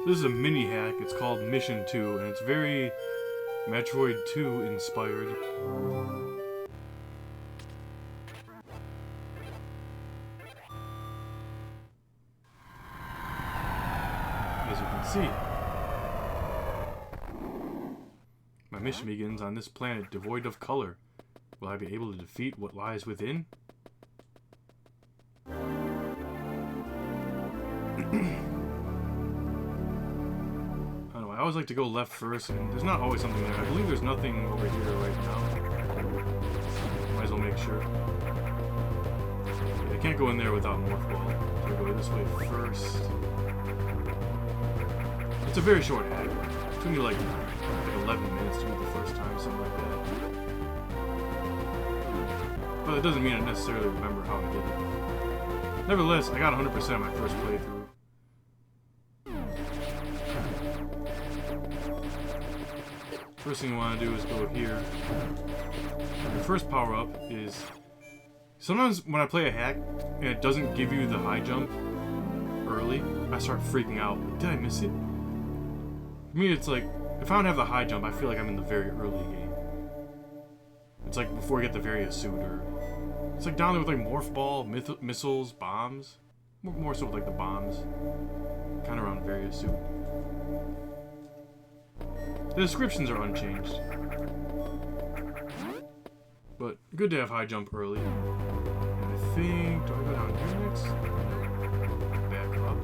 This is a mini hack. It's called Mission 2, and it's very Metroid 2 inspired. As you can see, my mission begins on this planet devoid of color. Will I be able to defeat what lies within? I don't know, I always like to go left first, and there's not always something there. I believe there's nothing over here right now. Might as well make sure. Yeah, I can't go in there without Morph Ball, so I go this way first. It's a very short hack. It took me like 11 minutes to do it the first time, something like that. But it doesn't mean I necessarily remember how I did it. Nevertheless, I got 100% on my first playthrough. First thing you want to do is go here. Your first power-up is... Sometimes when I play a hack and it doesn't give you the high jump early, I start freaking out. Did I miss it? For me, it's like, if I don't have the high jump, I feel like I'm in the very early game. It's like before I get the various suit, or... It's like down there with like Morph Ball, missiles, bombs. More so with like the bombs. Kind of around various suit. The descriptions are unchanged. But good to have high jump early. And I think... Do I go down here next? Back up.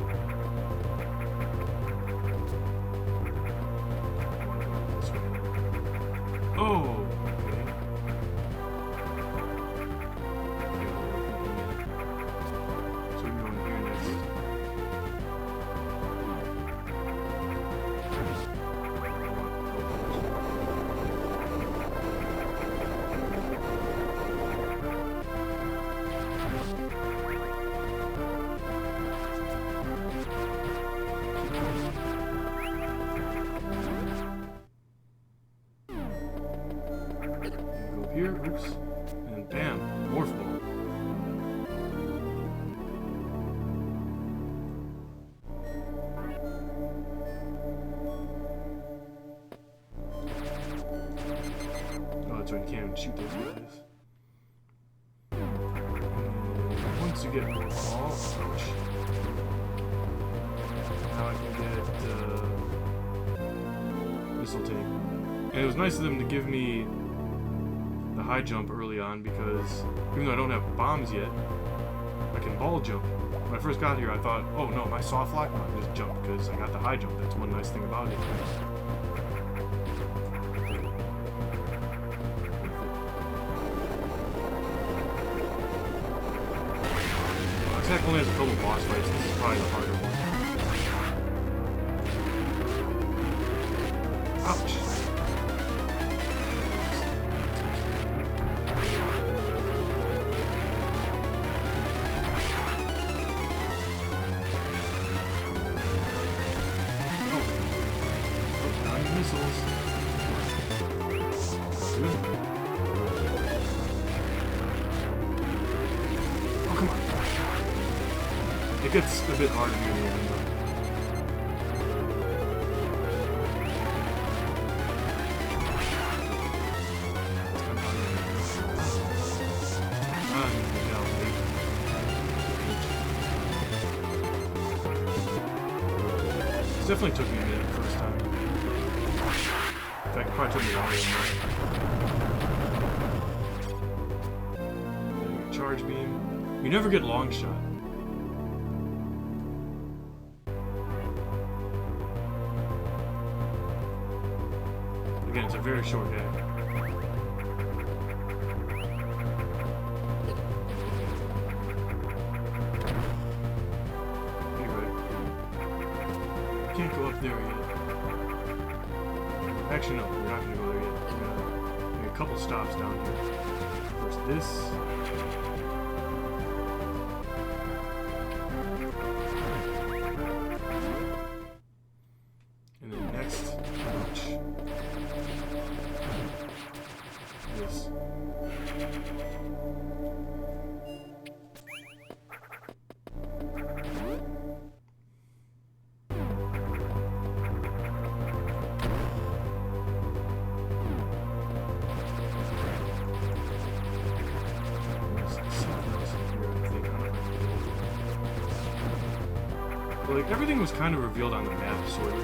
This way. Oh! Here, oops, and bam, Morph Ball. Oh, that's right, you can't even shoot those guys. And once you get Morph Ball, ouch. Now I can get Missile Take. And it was nice of them to give me the high jump early on, because even though I don't have bombs yet, I can ball jump. When I first got here, I thought, oh no, my soft lock, I can just jump because I got the high jump. That's one nice thing about it. Attack only has a couple boss fights. This is probably the harder one. Ouch. Missiles. Oh, come on. It gets a bit harder near the end, though. This definitely took me a minute the first time. In fact, it probably took me longer than that. Charge beam. You never get long shot. Again, it's a very short hack. Anyway, can't go up there yet. Actually, no, we're not going to go there yet. We're going to make a couple stops down here. First this. And then next, ouch. This. like, everything was kind of revealed on the map, sort of.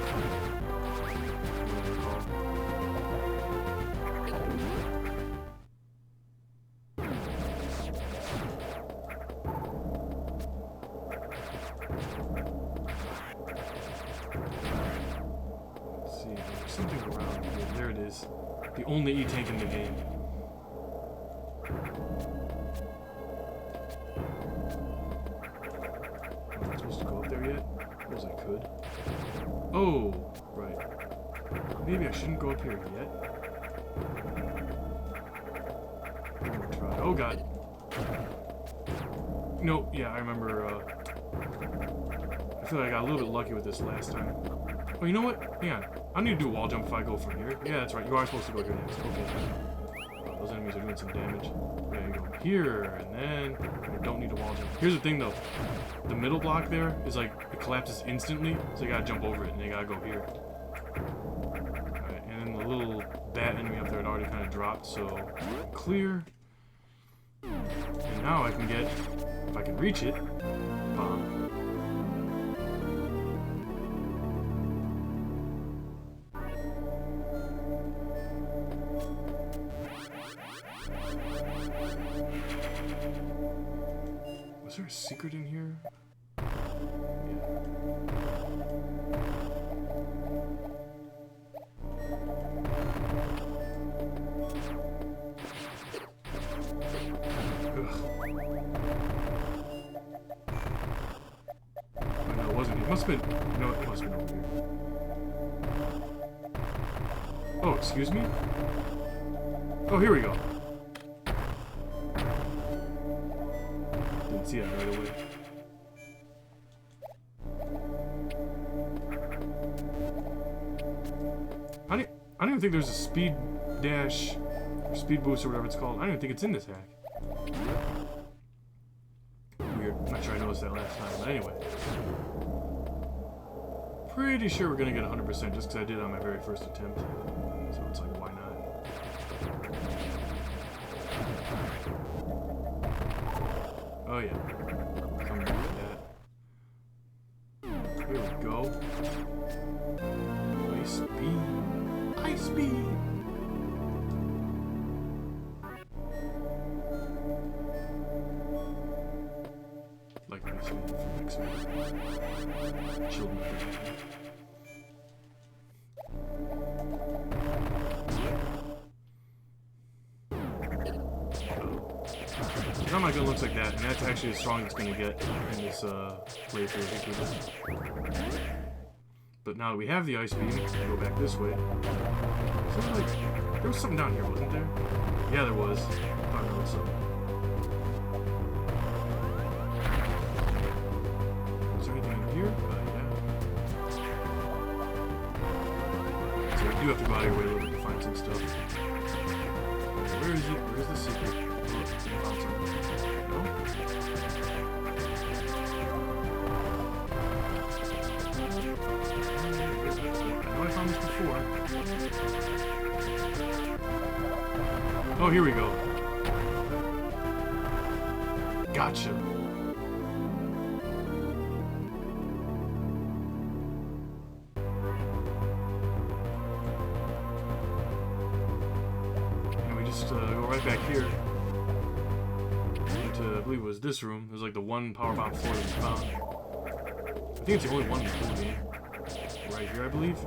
Let's see, there's something around here. There it is. The only E-tank in the game. I'm not supposed to go up there yet? I suppose I could. Oh, right. Maybe I shouldn't go up here yet. One more try. Oh god. No, yeah, I remember, I feel like I got a little bit lucky with this last time. Oh, you know what? Hang on. I need to do a wall jump if I go from here. Yeah, that's right. You are supposed to go here next. Okay. Oh, those enemies are doing some damage. Okay, you go here, and then I don't need a wall jump. Here's the thing, though. The middle block there is like, it collapses instantly, so you gotta jump over it, and you gotta go here. Alright, and then the little bat enemy up there had already kind of dropped, so clear. And now I can get, if I can reach it, bomb. Was there a secret in here? Yeah. Ugh. Oh, no, it wasn't. It must have been. No, it must have been over here. Oh, excuse me? Oh, here we go. See that right away. I don't even think there's a speed dash or speed boost or whatever it's called. I don't even think it's in this hack. Weird. I'm not sure I noticed that last time, but anyway. Pretty sure we're gonna get 100% just because I did it on my very first attempt. So it's like, why not? Oh yeah. Come back to that. Here we go. Ice beam. Ice beam! Like ice beam from X-Men. Children of the Now my gun looks like that, and that's actually as strong as it's going to get in this playthrough. But now that we have the ice beam, we go back this way. So like, there was something down here, wasn't there? Yeah, there was. I thought there was something. Is there anything in here? Yeah. So we do have to go out of your way a little bit to find some stuff. Where is it? Where's the secret? Before. Oh, here we go. Gotcha. And we just go right back here into, I believe it was this room. There's like the one power bomb floor that we found. I think it's the only one in the whole game. Right here, I believe.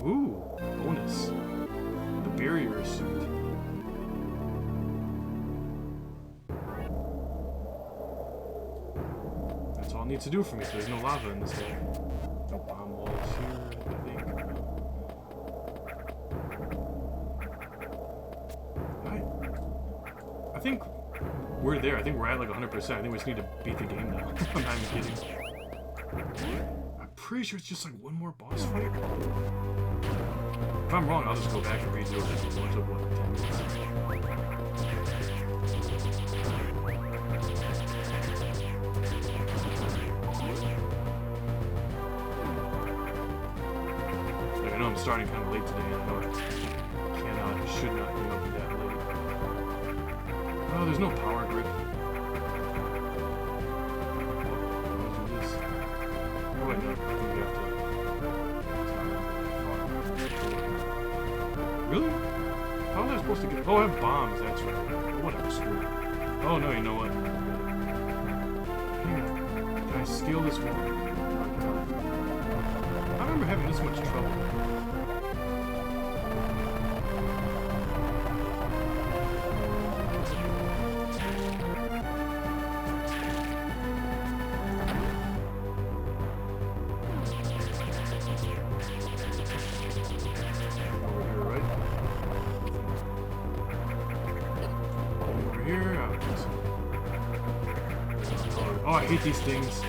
Ooh, bonus. The barrier suit. That's all it needs to do for me, so there's no lava in this thing. No bomb walls here, I think. I think we're there. I think we're at like 100%. I think we just need to beat the game now. I'm not even kidding. I'm pretty sure it's just like one more boss fight. If I'm wrong, I'll just go back and redo it. It took what, 10 minutes? Like, I know I'm starting kind of late today, I know it. should not be up that late. Oh, there's no power grip. I'll do this. Oh, wait, no. I think we have to... Really? How was I supposed to get... Oh, I have bombs, that's right. Oh, whatever, screw it. Oh, no, you know what? Hang on. Can I scale this wall? I remember having this much trouble. Oh, I hate these things.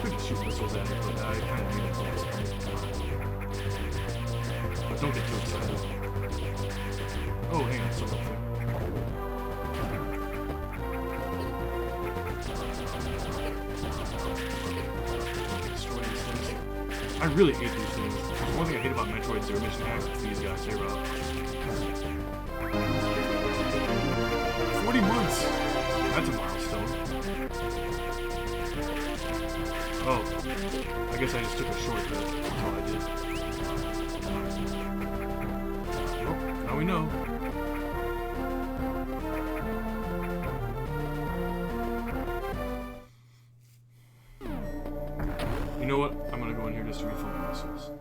I could shoot missiles at it, but I kind of need it. But don't get too excited. Oh, hang on, something. Destroy these things. I really hate these things. One thing I hate about Metroid Zero Mission hacks is these guys. Hey, Rob. 40 months! That's a milestone. Oh. I guess I just took a shortcut. That's all I did. Well, now we know. You know what? I'm gonna go in here just to refill my missiles.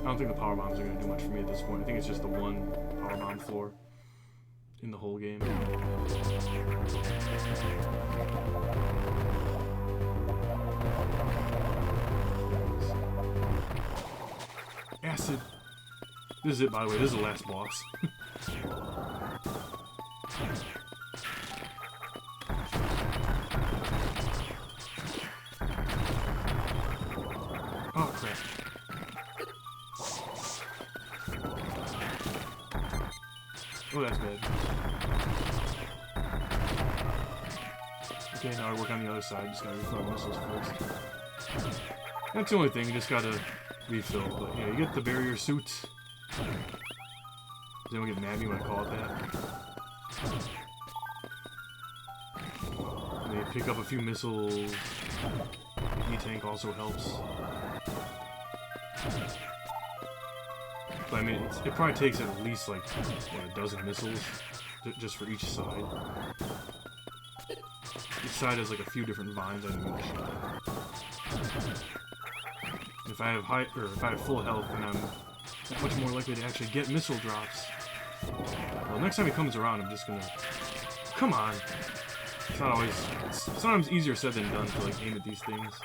I don't think the power bombs are gonna do much for me at this point. I think it's just the one power bomb floor in the whole game. Acid. This is it, by the way. This is the last boss. Oh, crap. Oh, that's bad. Okay, now I work on the other side. Just gotta refill missiles first. That's the only thing. You just gotta refill. But yeah, you get the barrier suit. Does anyone get mad at me when I call it that? And you pick up a few missiles. E-tank also helps. But I mean, it probably takes at least like what, a dozen missiles just for each side. Each side has like a few different vines I need to shoot. If I have full health, then I'm that much more likely to actually get missile drops. Well, next time he comes around, I'm just gonna... Come on! It's not always... It's sometimes easier said than done to like aim at these things.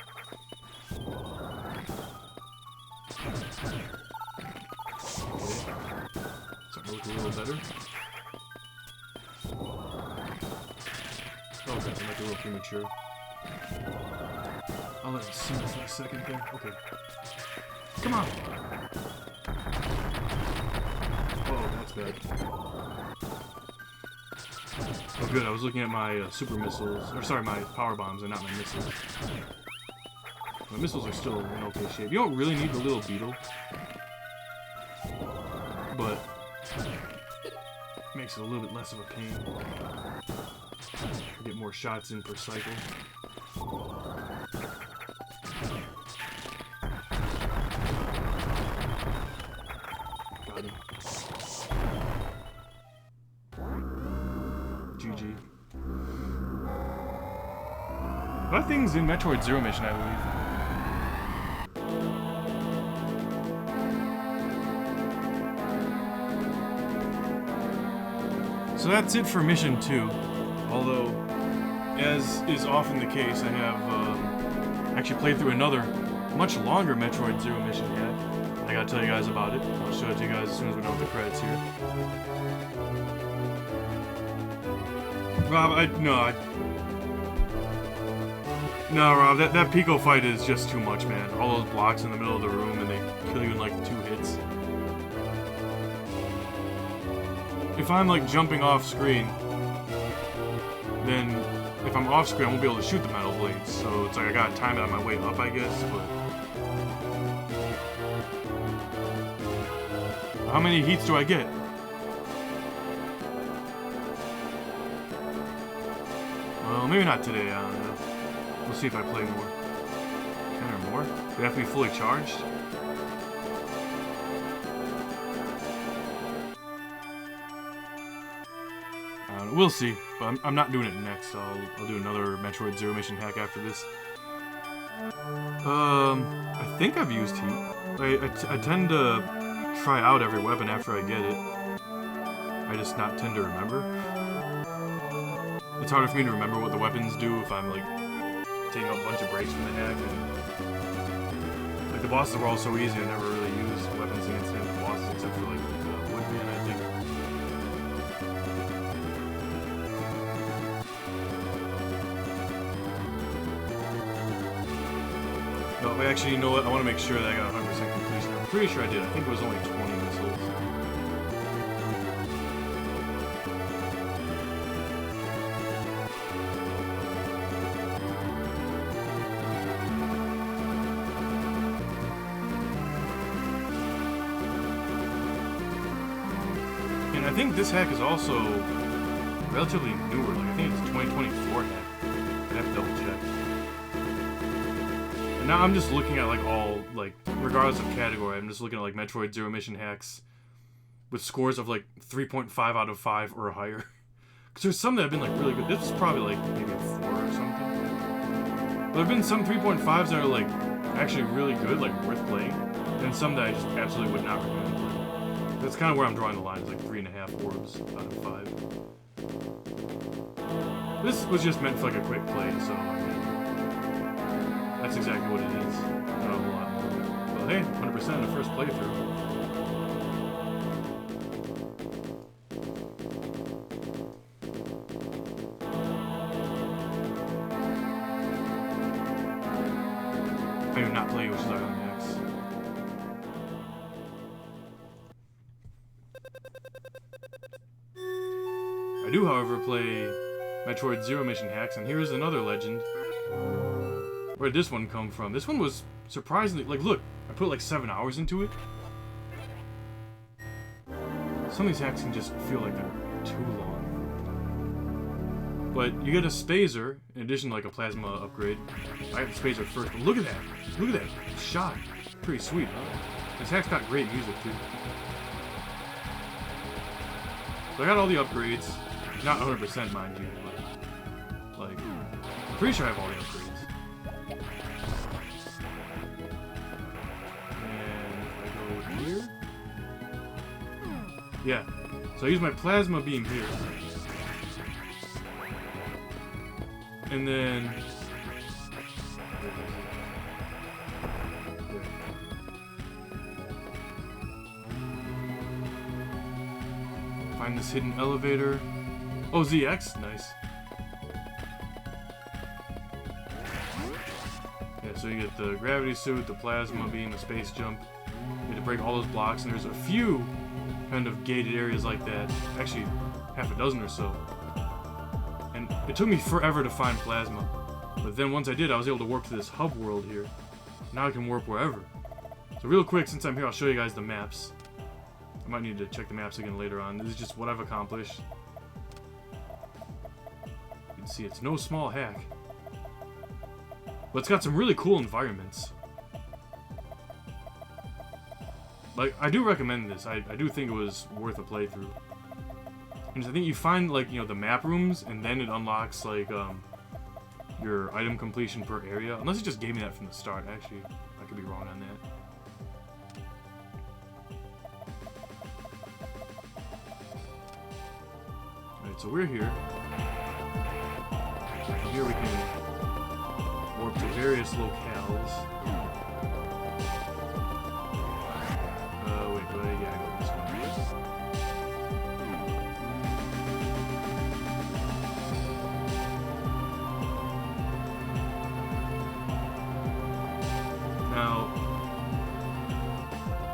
Starting to look a little better. Oh, okay, I might be a little premature. I'll let it simmer for a second there. Okay. Come on! Whoa, that's bad. Oh good, I was looking at my super missiles, or sorry, my power bombs and not my missiles. My missiles are still in okay shape. You don't really need the little beetle, but it makes it a little bit less of a pain. You get more shots in per cycle. Got him. GG. A lot of things in Metroid Zero Mission, I believe. So that's it for Mission 2. Although, as is often the case, I have actually played through another, much longer Metroid Zero Mission hack. I gotta tell you guys about it. I'll show it to you guys as soon as we're done with the credits here. Rob, no, Rob, that Pico fight is just too much, man. All those blocks in the middle of the room, and they kill you in like 2 hits. If I'm like jumping off screen, then if I'm off screen, I won't be able to shoot the metal blades. So it's like I gotta time it on my way up, I guess. But How many heats do I get? Well, maybe not today, I don't know. We'll see if I play more. 10 or more? Do we have to be fully charged? We'll see, but I'm not doing it next. I'll do another Metroid Zero Mission hack after this. I think I've used heat. I tend to try out every weapon after I get it. I just not tend to remember. It's harder for me to remember what the weapons do if I'm like taking a bunch of breaks from the hack. And, like the bosses were all so easy, I never really used weapons against any of the bosses except for like Woodman, I think. No, but actually, you know what? I want to make sure that I got 100% completion. I'm pretty sure I did. I think it was only 20 missiles. And I think this hack is also relatively newer. Like, I think it's a 2024 hack. I'd have to double check. And now I'm just looking at like all, like, regardless of category, I'm just looking at like Metroid Zero Mission hacks with scores of like 3.5 out of 5 or higher. Because there's some that have been like really good. This is probably like maybe a 4 or something. But there have been some 3.5s that are like actually really good, like worth playing. And some that I just absolutely would not recommend playing. That's kind of where I'm drawing the line, is like 3.5 orbs out of 5. This was just meant for like a quick play, so I mean, that's exactly what it is. Not a whole lot more. Well, hey, 100% in the first playthrough. I do not play Yoshi's Island X. I do, however, play Metroid Zero Mission hacks, and here's another legend. Where did this one come from? This one was surprisingly... Like, look, I put like 7 hours into it. Some of these hacks can just feel like they're too long. But you get a Spazer, in addition to like a plasma upgrade. I got the Spazer first, but look at that! Look at that shot! Pretty sweet, huh? This hack's got great music, too. So I got all the upgrades. Not 100%, mind you, but... Like, I'm pretty sure I have all the upgrades. Here? Yeah. So I use my plasma beam here. And then... Find this hidden elevator. Oh, ZX? Nice. Yeah, so you get the gravity suit, the plasma beam, the space jump. You have to break all those blocks, and there's a few kind of gated areas like that. Actually, half a dozen or so. And it took me forever to find plasma. But then once I did, I was able to warp to this hub world here. Now I can warp wherever. So real quick, since I'm here, I'll show you guys the maps. I might need to check the maps again later on. This is just what I've accomplished. You can see it's no small hack. But it's got some really cool environments. Like, I do recommend this. I do think it was worth a playthrough. And I think you find, like, you know, the map rooms, and then it unlocks, like, your item completion per area. Unless it just gave me that from the start. Actually, I could be wrong on that. Alright, so we're here. Here we can warp to various locales. Wait, yeah, I go this way. Now,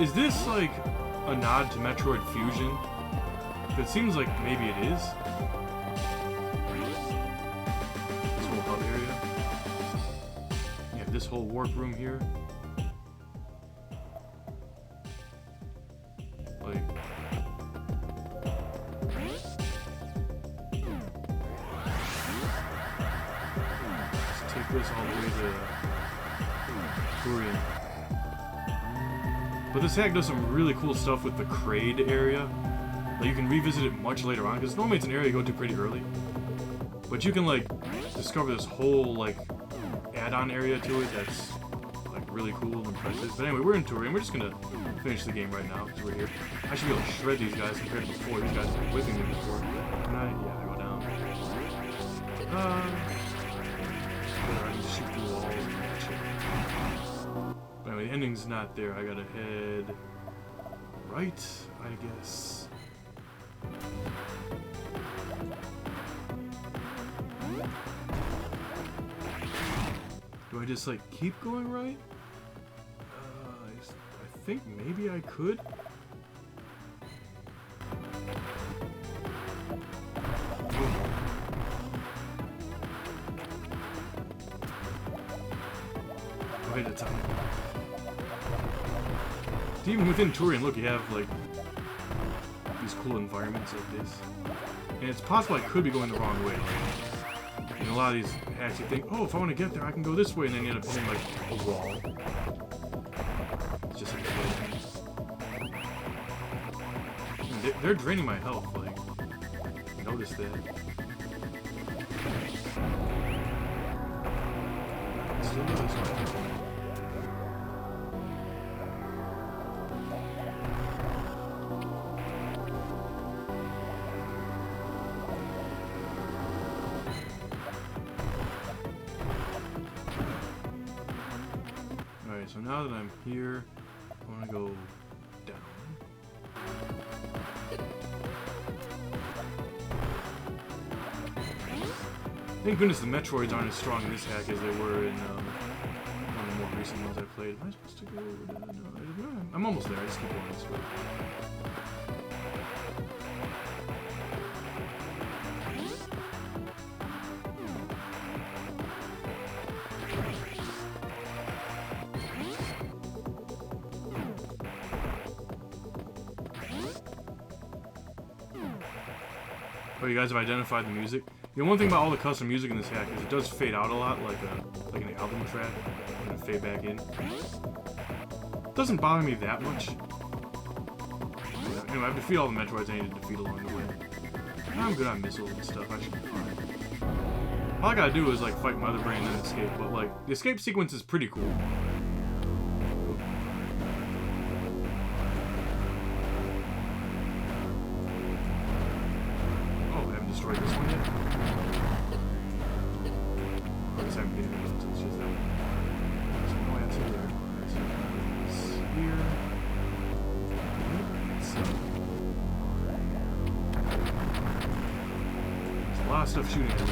is this like a nod to Metroid Fusion? It seems like maybe it is. This whole hub area. You have this whole warp room here. Like, this all the way to Turian. But this hack does some really cool stuff with the Kraid area. Like, you can revisit it much later on, because normally it's an area you go to pretty early. But you can, like, discover this whole, like, add-on area to it that's, like, really cool and impressive. But anyway, we're in Turian. We're just gonna finish the game right now, because we're here. I should be able to shred these guys compared to before. These guys were whipping me before. Can I? Yeah, I go down. I can just shoot through walls and that shit. But anyway, the ending's not there. I gotta head right, I guess. Do I just, like, keep going right? I think maybe I could. Wait a time. Even within Turian, look, you have, like, these cool environments like this. And it's possible I could be going the wrong way. Like, in a lot of these hacks, you think, oh, if I want to get there, I can go this way, and then you end up hitting, like, a wall. It's just like they're draining my health, like, notice that. Still do this one. Alright, so now that I'm here, I want to go down. Thank goodness the Metroids aren't as strong in this hack as they were in one of the more recent ones I played. Am I supposed to go over there? No, I'm almost there. I just keep going this way. Oh, you guys have identified the music? You know, one thing about all the custom music in this hack is it does fade out a lot, like an album track, and then fade back in. It doesn't bother me that much. Yeah, anyway, I have to defeat all the Metroids I need to defeat along the way. I'm good on missiles and stuff, I should be fine. All I gotta do is, like, fight my other brain and then escape, but, like, the escape sequence is pretty cool. Destroyed this one yet? I guess I haven't been able to, it's just that one. So no answer there. So it's here. So there's a lot of stuff shooting at me.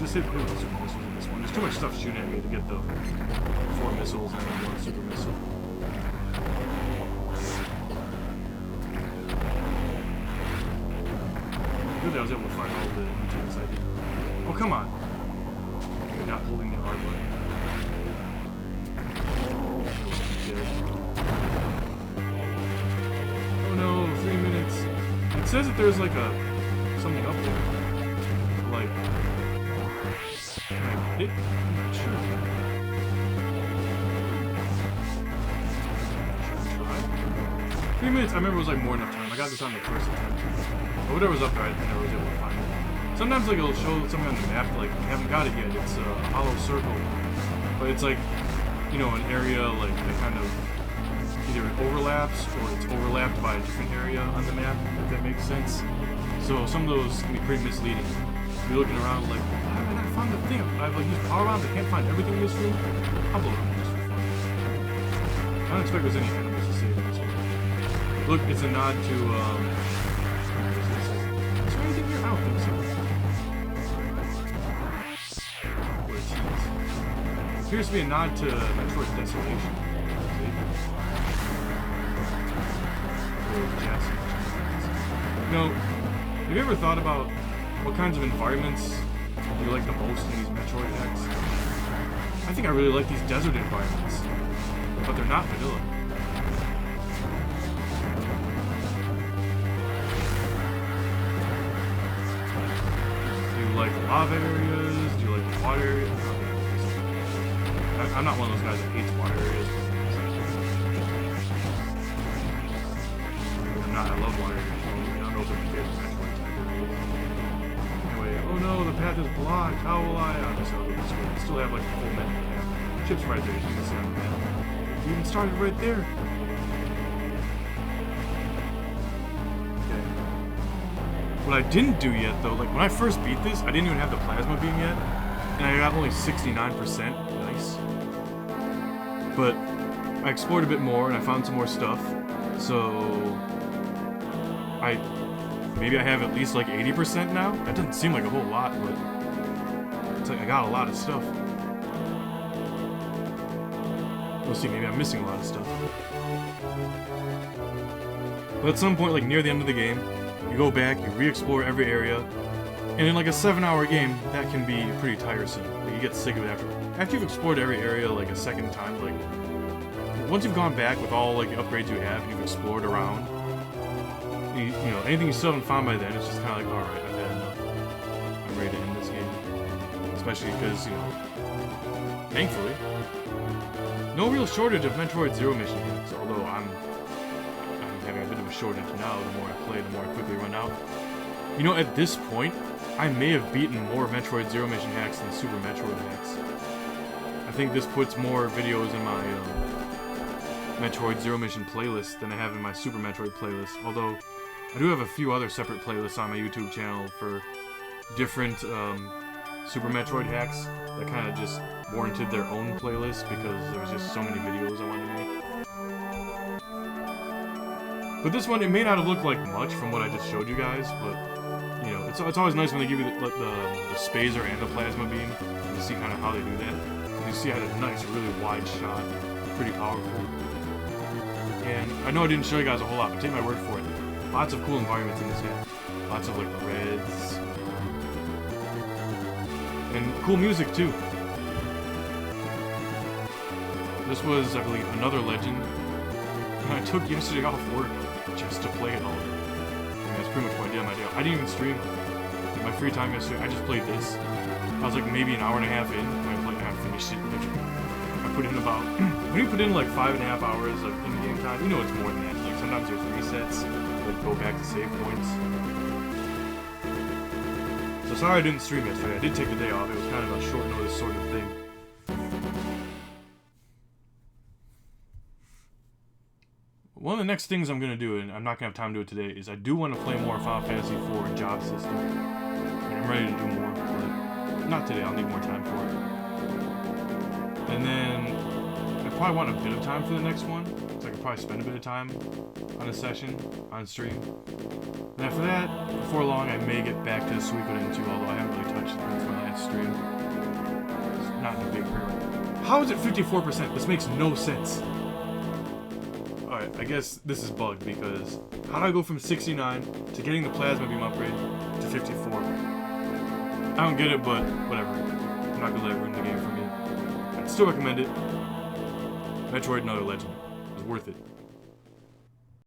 Just hit super missiles in this one. There's too much stuff shooting at me to get the 4 missiles and then 1 super missile. Good that I was able to find all the things I did. Oh, come on! You're not holding the R button. Oh no, 3 minutes. It says that there's like something up there. Like, can I hit? I'm not sure. Should I try? 3 minutes, I remember it was like more than enough time. I got this on the first attempt. But whatever's up there, I never was able to find it. Sometimes like it'll show something on the map, like you haven't got it yet. It's a hollow circle. But it's like, you know, an area like that kind of either it overlaps or it's overlapped by a different area on the map, if that makes sense. So some of those can be pretty misleading. You're looking around like, how did I not find the thing? I've like used power rounds, I can't find everything in this room. I'll blow it up just for fun. I don't expect there's any animals to save in this one. Look, it's a nod to, is there anything here? I don't think so. What a tease. It appears to be a nod to Metroid Desolation. You know, have you ever thought about what kinds of environments you like the most in these Metroid hacks? I I think I really like these desert environments, but they're not vanilla. Do you like lava areas? Do you like the water areas? I'm not one of those guys that hates water areas. I'm not. I love water areas. I don't know if I'm scared of Metroid type areas. Anyway, oh no, the path is blocked. How will I? I'm just gonna go this way. I still have like a full minute. Yeah. Chips right there. You can see on the map. You even started right there. Okay. What I didn't do yet, though, like when I first beat this, I didn't even have the plasma beam yet, and I got only 69%. Nice. But I explored a bit more and I found some more stuff, so maybe I have at least like 80% now. That doesn't seem like a whole lot, but it's like I got a lot of stuff. We'll see, maybe I'm missing a lot of stuff. But at some point, like near the end of the game, you go back, you re-explore every area, and in like a 7-hour game, that can be pretty tiresome. Like, you get sick of it after you've explored every area like a second time. Like once you've gone back with all like the upgrades you have, and you've explored around. You know, anything you still haven't found by then, it's just kind of like, alright, I've had enough. I'm ready to end this game. Especially because, you know, thankfully, no real shortage of Metroid Zero mission hacks, although I'm having a bit of a shortage now. The more I play, the more I quickly run out. You know, at this point, I may have beaten more Metroid Zero mission hacks than Super Metroid hacks. I think this puts more videos in my Metroid Zero mission playlist than I have in my Super Metroid playlist, although I do have a few other separate playlists on my YouTube channel for different Super Metroid hacks that kind of just warranted their own playlist because there was just so many videos I wanted to make. But this one, it may not have looked like much from what I just showed you guys, but you know, it's always nice when they give you the spazer and the plasma beam. You see kind of how they do that. And you see I had a nice, really wide shot, pretty powerful. And I know I didn't show you guys a whole lot, but take my word for it. Lots of cool environments in this game. Lots of like reds. And cool music too. This was, I believe, another legend. And I took yesterday off work just to play it all day. And that's pretty much what I did on my day. I didn't even stream. In my free time yesterday, I just played this. I was like maybe an hour and a half in, and I finished it. I put in about, when you put in like 5.5 hours of in-game time, you know it's more than that. Like sometimes there's resets, like go back to save points. So sorry I didn't stream yesterday. I did take the day off. It was kind of a short notice sort of thing. One of the next things I'm going to do, and I'm not going to have time to do it today, is I do want to play more Final Fantasy IV job system. Like, I'm ready to do more, but not today. I'll need more time for it. And then I probably want a bit of time for the next one, so I can probably spend a bit of time on a session, on stream. And after that, before long, I may get back to Suikoden 2, although I haven't really touched it since my last stream. It's not in a big hurry. How is it 54%? This makes no sense. Alright, I guess this is bugged because how do I go from 69 to getting the plasma beam upgrade to 54? I don't get it, but whatever. I'm not gonna let it ruin the game for me. I'd still recommend it. Metroid, another legend. It was worth it.